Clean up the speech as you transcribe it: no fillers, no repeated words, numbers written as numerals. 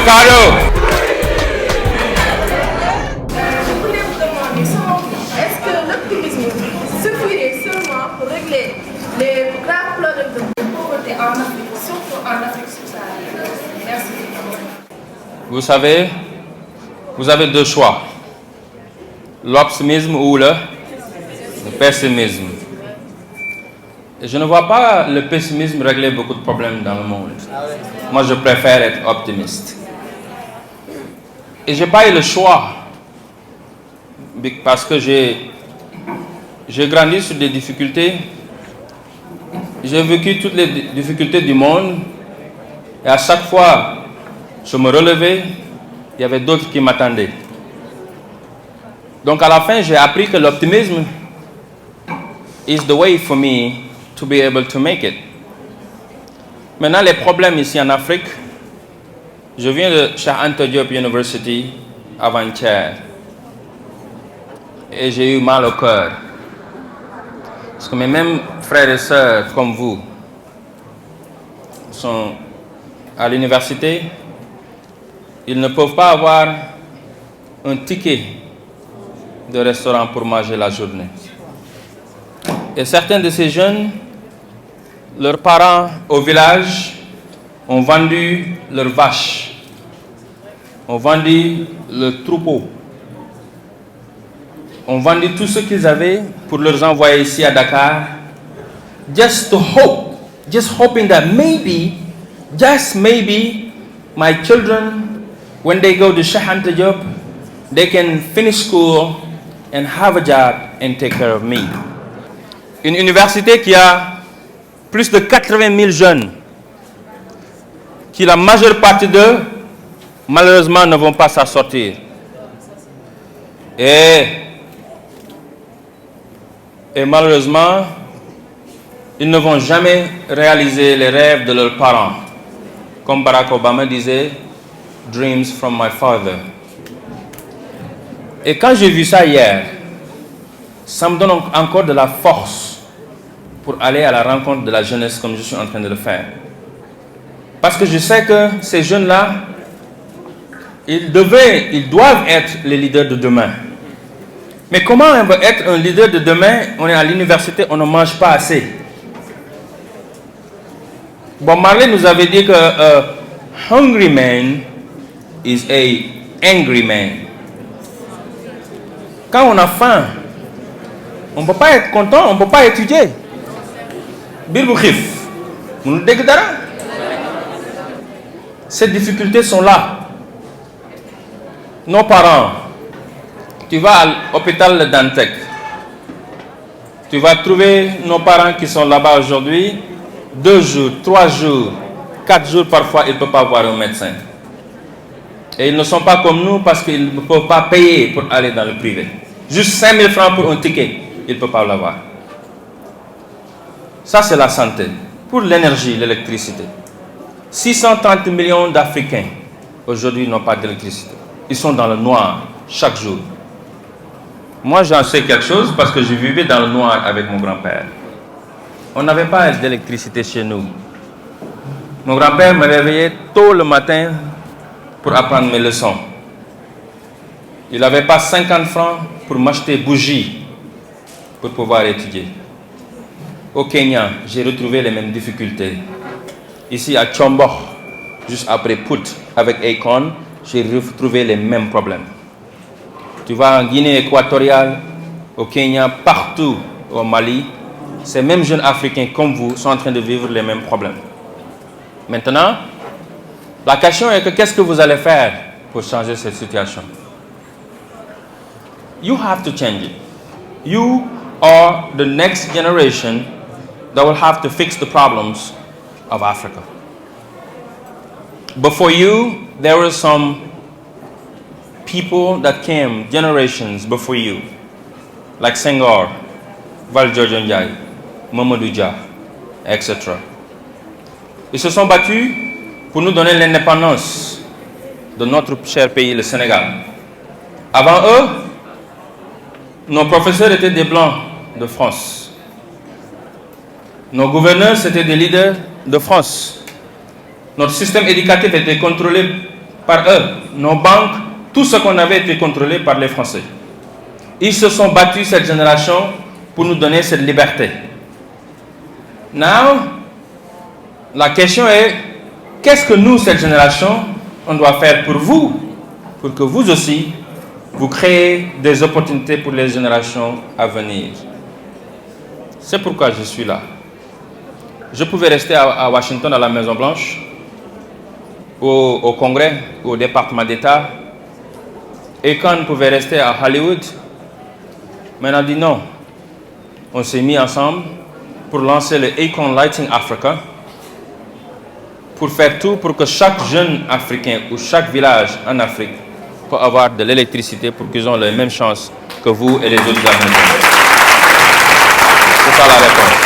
Ricardo. Est-ce que l'optimisme suffirait seulement pour régler les graves problèmes de pauvreté en Afrique, surtout en Afrique subsaharienne? Merci. Vous savez, vous avez deux choix. L'optimisme ou le pessimisme. Et je ne vois pas le pessimisme régler beaucoup de problèmes dans le monde. Moi, je préfère être optimiste. Et je n'ai pas eu le choix. Parce que j'ai grandi sur des difficultés. J'ai vécu toutes les difficultés du monde. Et à chaque fois, je me relevais, il y avait d'autres qui m'attendaient. Donc à la fin, j'ai appris que l'optimisme is the way for me to be able to make it. Maintenant, les problèmes ici en Afrique, je viens de Cheikh Anta Diop University avant-hier. Et j'ai eu mal au cœur. Parce que mes mêmes frères et sœurs comme vous sont à l'université, ils ne peuvent pas avoir un ticket de restaurant pour manger la journée. Et certains de ces jeunes, leurs parents au village ont vendu leurs vaches, ont vendu le troupeau, ont vendu tout ce qu'ils avaient pour les envoyer ici à Dakar, just hoping that maybe, just maybe, my children, when they go to Cheikh Anta Diop, they can finish school and have a job and take care of me. Une université qui a plus de 80 000 jeunes, qui la majeure partie d'eux, malheureusement, ne vont pas s'en sortir. Et malheureusement, ils ne vont jamais réaliser les rêves de leurs parents. Comme Barack Obama disait, dreams from my father. Et quand j'ai vu ça hier, ça me donne encore de la force pour aller à la rencontre de la jeunesse comme je suis en train de le faire. Parce que je sais que ces jeunes-là, ils doivent être les leaders de demain. Mais comment on va être un leader de demain? On est à l'université, on ne mange pas assez. Bob Marley nous avait dit que a hungry man is a angry man. Quand on a faim, on ne peut pas être content, on ne peut pas étudier. Ces difficultés sont là. Nos parents, tu vas à l'hôpital de Dantec, tu vas trouver nos parents qui sont là-bas aujourd'hui, 2 jours, 3 jours, 4 jours parfois, ils ne peuvent pas voir un médecin. Et ils ne sont pas comme nous parce qu'ils ne peuvent pas payer pour aller dans le privé. Juste 5 000 francs pour un ticket, ils ne peuvent pas l'avoir. Ça, c'est la santé. Pour l'énergie, l'électricité. 630 millions d'Africains, aujourd'hui, n'ont pas d'électricité. Ils sont dans le noir, chaque jour. Moi, j'en sais quelque chose parce que je vivais dans le noir avec mon grand-père. On n'avait pas d'électricité chez nous. Mon grand-père me réveillait tôt le matin pour apprendre mes leçons. Il n'avait pas 50 francs pour m'acheter bougies pour pouvoir étudier. Au Kenya, j'ai retrouvé les mêmes difficultés. Ici à Tchombor, juste après Pout, avec Akon, j'ai retrouvé les mêmes problèmes. Tu vas en Guinée équatoriale, au Kenya, partout au Mali, ces mêmes jeunes Africains comme vous sont en train de vivre les mêmes problèmes. Maintenant, la question est que qu'est-ce que vous allez faire pour changer cette situation? You have to change it. You are the next generation that will have to fix the problems of Africa. Before you, there were some people that came generations before you, like Senghor, Valdiodio Ndiaye, Mamadou Dia, etc. Ils se sont battus pour nous donner l'indépendance de notre cher pays, le Sénégal. Avant eux, nos professeurs étaient des Blancs de France. Nos gouverneurs, c'était des leaders de France. Notre système éducatif était contrôlé par eux, nos banques, tout ce qu'on avait été contrôlé par les Français. Ils se sont battus, cette génération, pour nous donner cette liberté. Now, la question est, qu'est-ce que nous, cette génération, on doit faire pour vous, pour que vous aussi, vous créez des opportunités pour les générations à venir. C'est pourquoi je suis là. Je pouvais rester à Washington, à la Maison-Blanche, au Congrès, au département d'État, et quand on pouvait rester à Hollywood, mais on a dit non. On s'est mis ensemble pour lancer le Acorn Lighting Africa, pour faire tout pour que chaque jeune Africain ou chaque village en Afrique puisse avoir de l'électricité pour qu'ils aient les mêmes chances que vous et les autres Américains. C'est ça la réponse.